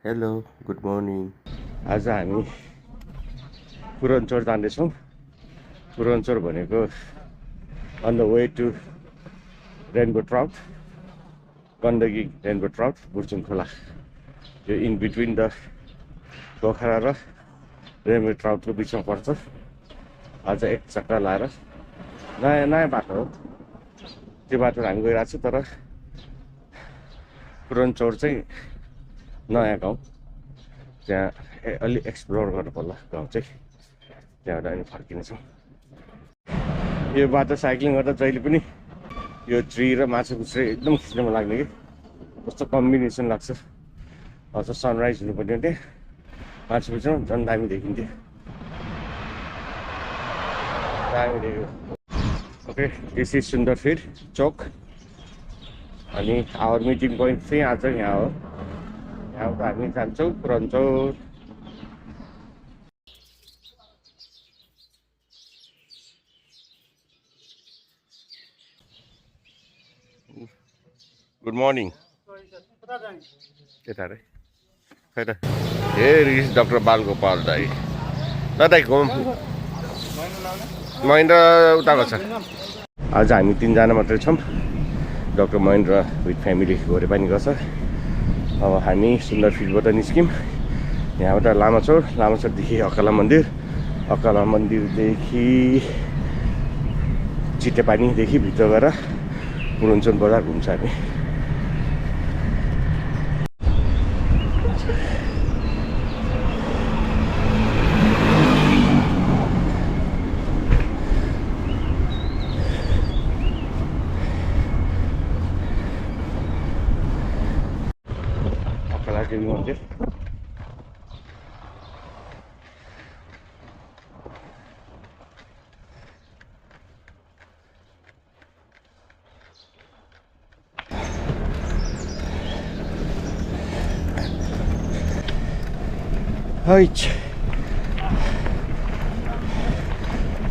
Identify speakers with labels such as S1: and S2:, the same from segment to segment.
S1: Hello good morning. आज हामी पुरनचोर जाँदैछौँ। पुरनचोर भनेको on the way to rainbow trout, Gandaki rainbow trout, Burchung खोला। यो इन बिट्विन द पोखरा र रेनबो ट्राउटको बिचमा पर्छ। आज एक चक्कर लाएर नयाँ बाटो हो, त्यो बाटो हामी गइरहेको छु। तर पुरनचोर चाहिँ नयाँ गाउँ, त्यहाँ अलि एक्सप्लोर गर्नु पर्ला गाउँ चाहिँ। त्यहाँबाट अनि फर्किनेछौँ। यो बाटो साइक्लिङ गर्दा जहिले पनि यो ट्री र माछा पुच्छ्रे एकदम खिच्नमा लाग्ने कि कस्तो कम्बिनेसन लाग्छ। अझ सनराइज हुनुपर्ने त्यहाँ माछा पुच्छ्रेमा झन् दामी देखिन्थ्यो, दामी देख्यो। ओके, दिस इज सुन्दरफिड चोक। अनि आवर मिटिङ पोइन्ट चाहिँ आज यहाँ हो। यहाँबाट हामी जान्छौँ पुरनचोर। Good morning. यता रे खै त हेयर इज डक्टर बालगोपाल दाई। दाइ घुम महेन्द्र उताको छ। आज हामी तिनजना मात्रै छौँ। डक्टर महेन्द्र विथ फ्यामिली घोरे पनि गर्छ। अब हामी सुन्दरफिडबाट निस्क्यौँ। यहाँबाट लामाचोरदेखि अकाला मन्दिरदेखि चिटेपानीदेखि भित्र गएर पुरनचोर बजार घुम्छ हामी। अकाला देवी मन्दिर। हैच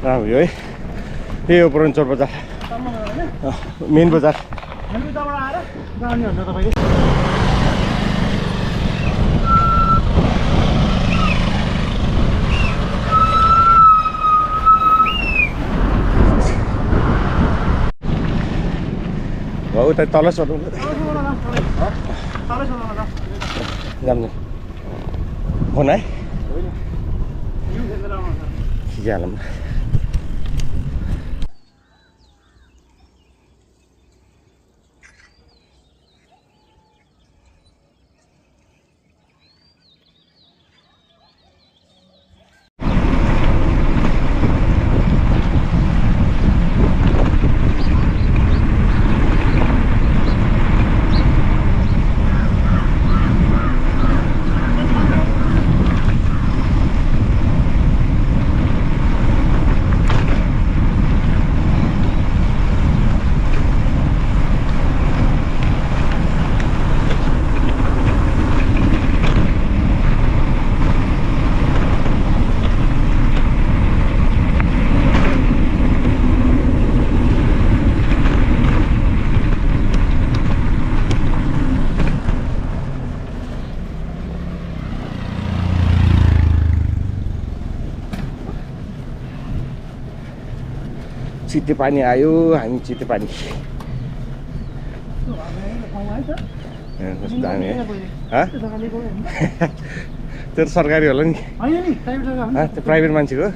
S1: राम्रो है। त्यही हो पुरनचोर बजार, मेन बजार। उता तल चढौँ जानु फोन है खिचिहालौँ। चितेपानी आयो। हामी चितेपानी कस्तो दामी है। त्यो सरकारी होला नि, त्यो प्राइभेट मान्छेको।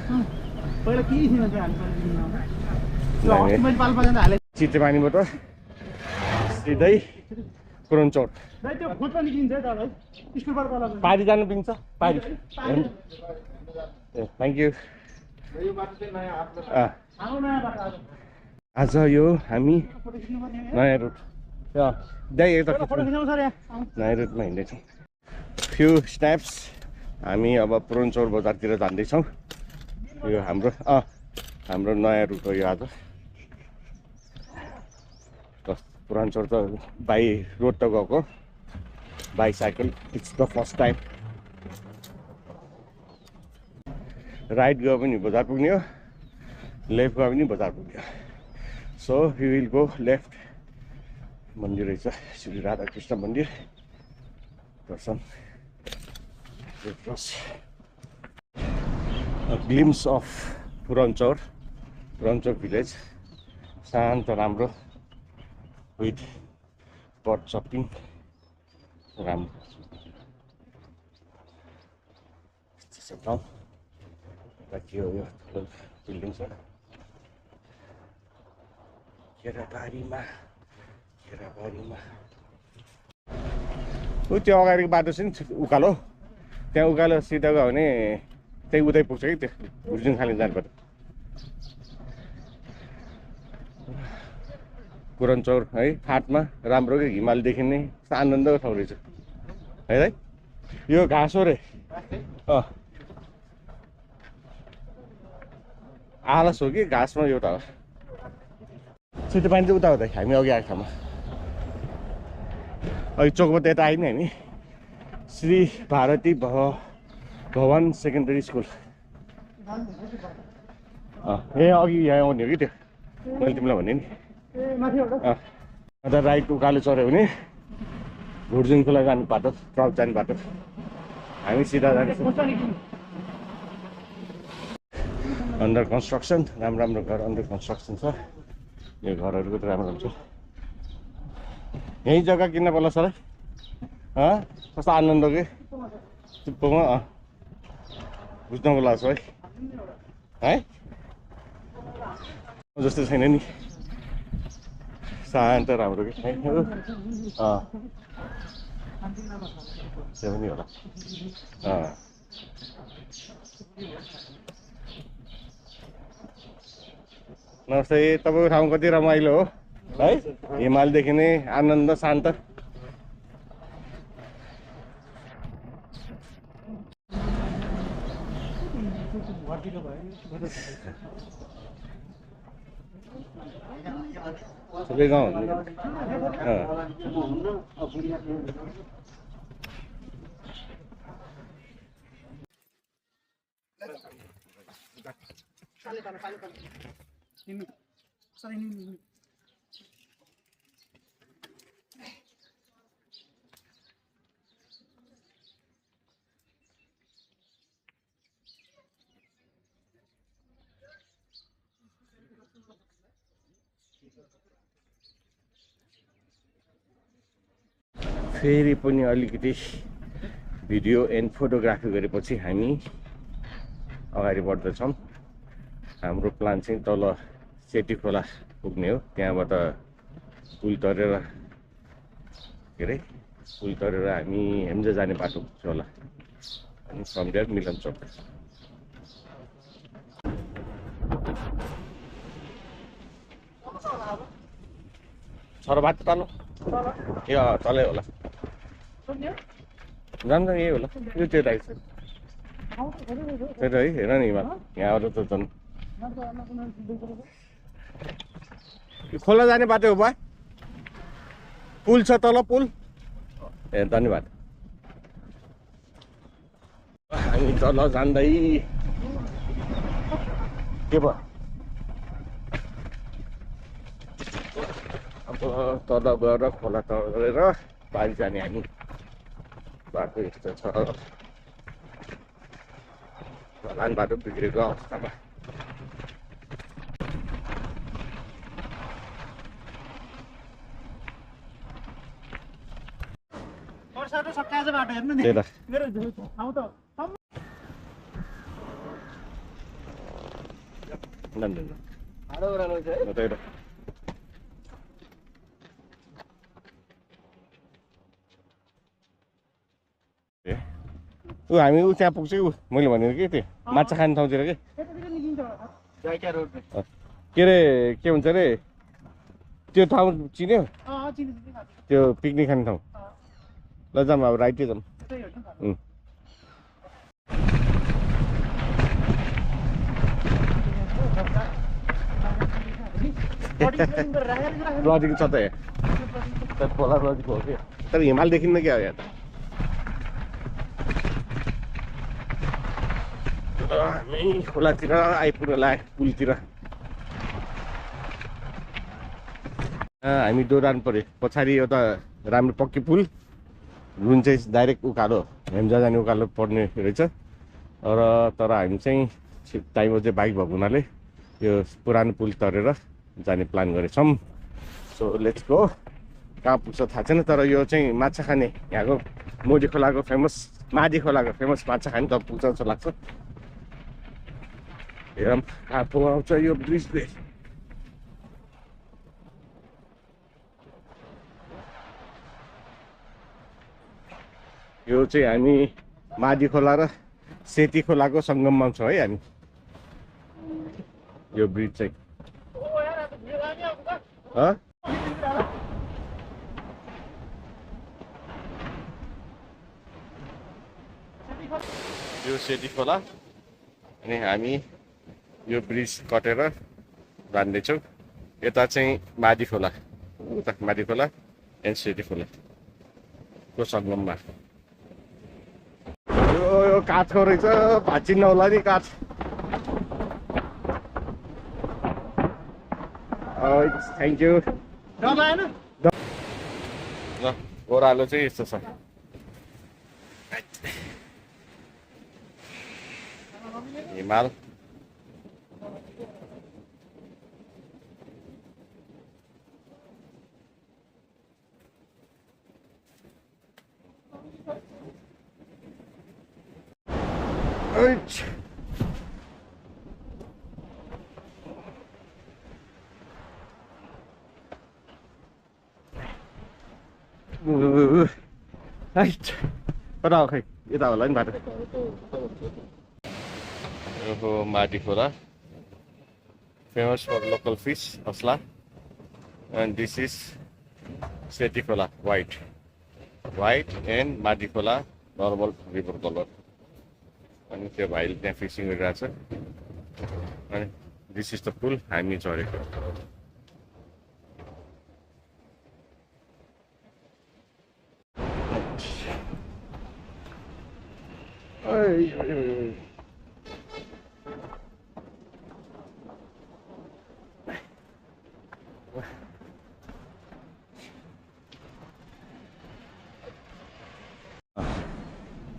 S1: चितेपानीबाट सिधै पुरनचोर पारी जानु पिन्छ। पारी थ्याङ्क यू। आज यो हामी नयाँ रुट नयाँ रुटमा हिँड्दैछौँ। फ्यु स्ट्याप्स हामी अब पुरनचोर बजारतिर जाँदैछौँ। यो हाम्रो नयाँ रुट हो यो। आज पुरनचोर त बाई रोड त गएको, bicycle it's the first time. Right गयो पनि बजार पुग्ने हो, लेफ्ट गयो पनि बजार पुग्यो। So we will go left. मन्दिर रहेछ श्री राधाकृष्ण मन्दिर, दर्शन It was a glimpse of Puranchor village. शान्त राम्रो with bird chirping. राम्रो त्यस्तो छ ठाउँ बाँकी यो ठुलो बिल्डिङ छ केराबारीमा ऊ त्यो अगाडिको बाटो छ नि उकालो त्यहाँ उकालो सिधा गयो भने त्यही उतै पुग्छ कि त्यो भुर्जुङ खाली जानुपर्छ पुरनचौर है फाटमा राम्रो के हिमाल देखिने आनन्दको ठाउँ रहेछ है यो घाँस हो रे आलस हो कि घाँसमा एउटा हो छिटो पानी चाहिँ उता हुँदा हामी अघि आएको ठाउँमा अघि चोकबाट यता आयो नि हामी श्री भारती भवन सेकेन्डरी स्कुल ए अघि यहाँ आउने हो कि त्यो मैले तिमीलाई भने नि अन्त राइट उकालो चढ्यो भने भुर्जुङ खोला जाने बाटो ट्रक जाने बाटो हामी सिधा जान्छौँ अन्डर कन्स्ट्रक्सन राम्रो घर अन्डर कन्स्ट्रक्सन छ यो घरहरूको त राम्रो हुन्छ यही जग्गा किन्न पर्ला सर कस्तो आनन्द के चुप्पोमा बुझ्नको लाग्छ है जस्तो छैन नि शान्त राम्रो के त्यो पनि होला नमस्ते तपाईँको ठाउँ कति रमाइलो हो है हिमालदेखि नै आनन्द शान्त सबै गाउँ फेरि पनि अलिकति भिडियो एन्ड फोटोग्राफी गरेपछि हामी अगाडि बढ्दैछौँ हाम्रो प्लान चाहिँ तल सेती खोला पुग्ने हो त्यहाँबाट पुल तरेर हामी हेम्जा जाने बाटो पुग्छ होला अनि फ्रम देयर मिलन चौक बाटो तल ए तलै होला जान्छ यही होला यो त्यो टाइप छ त्यही त है हेर नि यहाँबाट त झन् खोला जाने बाटो हो बा पुल छ तल पुल ए धन्यवाद हामी तल जाँदै के भयो अब तल गएर खोला तरेर पारि जाने हामी बाटो यस्तो छ लान बाटो बिग्रेको अवस्थामा हामी ऊ त्यहाँ पुग्छ कि मैले भनेको के त्यो माछा खाने ठाउँतिर के अरे के भन्छ अरे त्यो ठाउँ चिन्यो त्यो पिकनिक खाने ठाउँ ल जाऊँ अब राइटै जाऊँ लजिक छ त खोला लजिक हो कि तर हिमाल देखिन्न क्या हो यहाँ त हामी खोलातिर आइपुग्न लाग्यो पुलतिर हामी दोहोऱ्याउनु पर्यो पछाडि एउटा राम्रो पक्की पुल जुन चाहिँ डाइरेक्ट उकालो हेम्जा जाने उकालो पर्ने रहेछ तर हामी चाहिँ टाइम चाहिँ बाइक भएको हुनाले यो पुरानो पुल तरेर जाने प्लान गरेछौँ सो लेट्स गो कहाँ पुग्छ थाहा छैन तर यो चाहिँ माछा खाने यहाँको मादी खोलाको फेमस माछा खाने त पुग्छ जस्तो लाग्छ हेरौँ कहाँ पुगाउँछ यो ब्रिजले यो चाहिँ हामी मादी खोला र सेती खोलाको सङ्गममा छौँ है हामी यो ब्रिज चाहिँ यो सेती खोला अनि हामी यो ब्रिज कटेर जाँदैछौँ यता चाहिँ मादी खोला एन्ड सेती खोलाको सङ्गममा यो काठको रहेछ भाँचिन्न होला नि काठ थ्याङ्क यू ल ओह्रालो चाहिँ यस्तो छ हिमाल कता हो खै यता होला नि बाटो यो मादी खोला फेमस फर लोकल फिस असला एन्ड दिस इज सेती खोला वाइट एन्ड मादी खोला नर्मल रिभर कलर अनि त्यो भाइले त्यहाँ फिसिङ गरिरहेछ अनि दिस इज द पुल हामी चढेको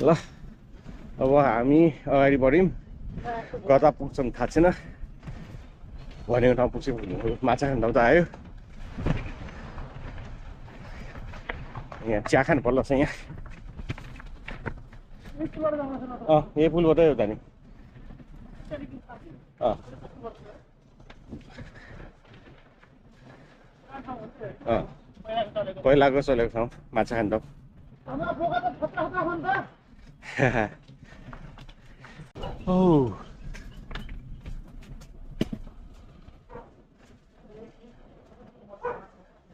S1: ल अब हामी अगाडि बढ्यौँ कता पुग्छौँ थाहा छैन भनेको ठाउँ पुग्छौँ माछा खाने ठाउँ त आयो यहाँ चिया खानु पर्ला छ यहाँ यही पुलबाटै हो त नि पहिलाको चलेको ठाउँ माछा खाने ठाउँ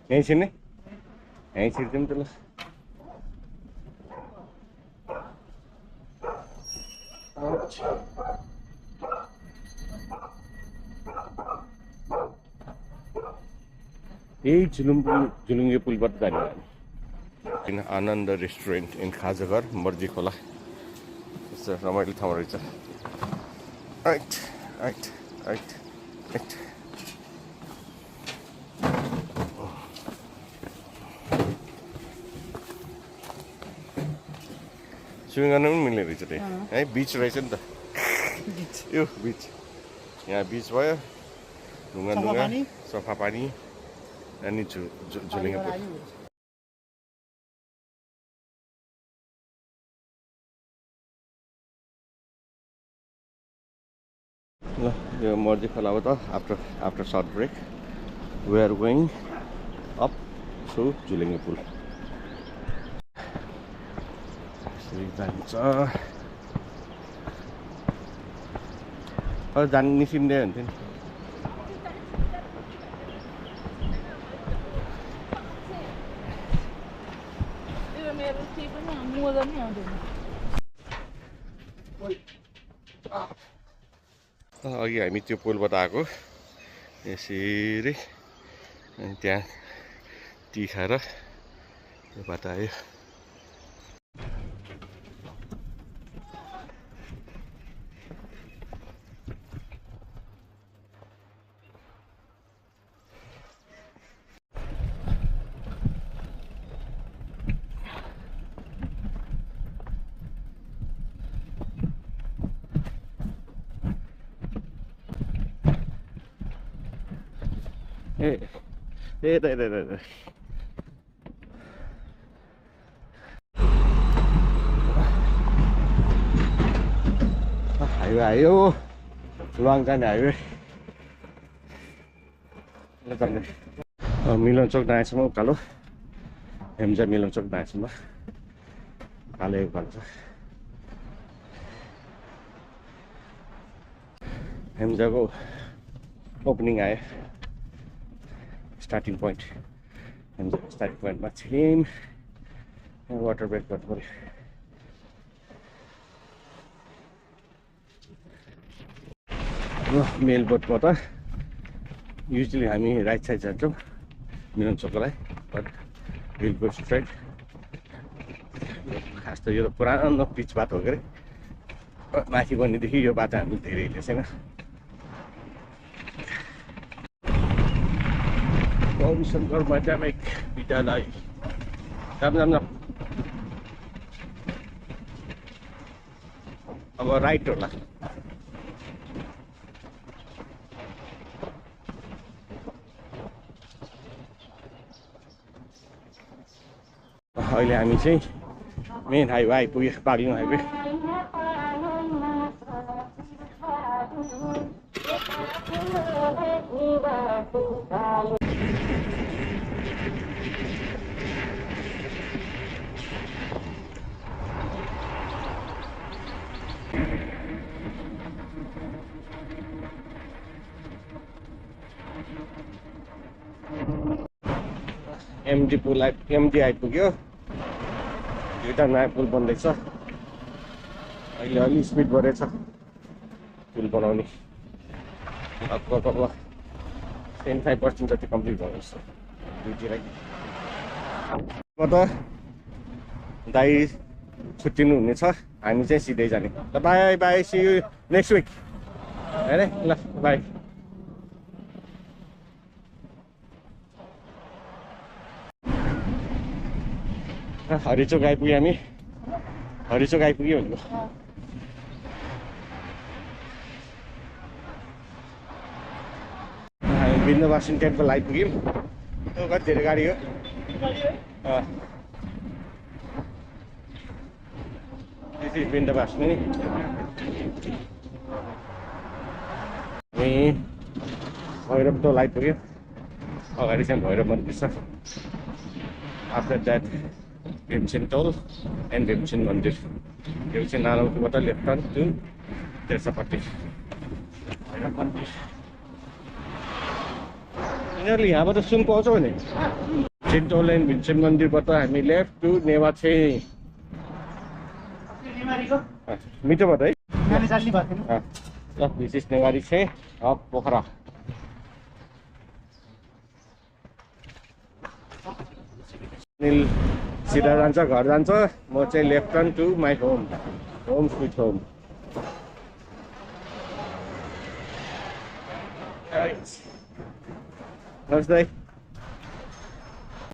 S1: यहीँ छिर्ने यहीँ छिर्छौँ त ल यही झुलुङ्गे पुलबाट जाने किन आनन्द रेस्टुरेन्ट इन खाजाघर मर्जी खोला यस्तो रमाइलो ठाउँ रहेछ राइट स्विमिङ गर्न पनि मिल्ने रहेछ त्यही है बिच रहेछ नि त यो बिच यहाँ बिच भयो ढुङ्गा सफा पानी अनि झुलुङ्गे पुल ल यो मर्जी खोलाबाट after short break we are going up to Jhulunge पुल जान्छ जान निस्किँदै हुन्थ्यो नि अघि हामी त्यो पुलबाट आएको यसरी अनि त्यहाँ टी खाएर त्यो बाटो आयो ए दे हाइवे आयो लुवाङ जाने हाइवे मिलन चोक नआएसम्म उकालो हेम्जा मिलन चोक नआएसम्म उकालो उकालो छ हेम्जाको ओपनिङ आयो स्टार्टिङ पोइन्ट हेम्जाको स्टार्टिङ पोइन्टमा छिम वाटर ब्रेक गर्नु पऱ्यो मेल बोटबाट युजली हामी राइट साइड जान्छौँ मिलन चोकलाई बट विल गो स्ट्रेट खास त यो त पुरानो पिच बाटो हो के अरे माथि बन्नेदेखि यो बाटो हामी धेरै हिँडेको छैन गौरीशङ्कर माध्यमिक विद्यालय जाम अब राइट होला अहिले हामी चाहिँ मेन हाइवे आइपुग्यो बागलुङ हाइवे एमडी आइपुग्यो दुईवटा नयाँ पुल बन्दैछ अहिले अलि स्पिड बढेछ पुल बनाउने लगभग अब 75% जति कम्प्लिट भएको जस्तो दुईतिरै त दाइ छुट्टिनु हुनेछ हामी चाहिँ सिधै जाने ल bye bye see you next week हैन ल बाई हरिचोक आइपुग्यो हामी हरिचोक आइपुग्यो भनेको हामी बिन्दवासिनी टेम्पल आइपुग्यौँ कति धेरै गाडी हो त्यति बिन्दवासिनी हामी भैरव टोल आइपुग्यो अगाडि चाहिँ भैरव मन्दिर छ after that Bhimsen toll and Bhimsen मन्दिर यो चाहिँ नारायणबाट लेफ्ट टर्न टु तेर्सापट्टि भैरव मन्दिर यिनीहरूले यहाँबाट सुन पाउँछ भने भीमसेन टोल एन्ड भीमसेन मन्दिरबाट हामी लेफ्ट टु नेवाछे मिठोबाट है ल दिस इज नेवारी छे अफ पोखरा सिधा जान्छ घर जान्छ म चाहिँ left turn to my home sweet home नमस्ते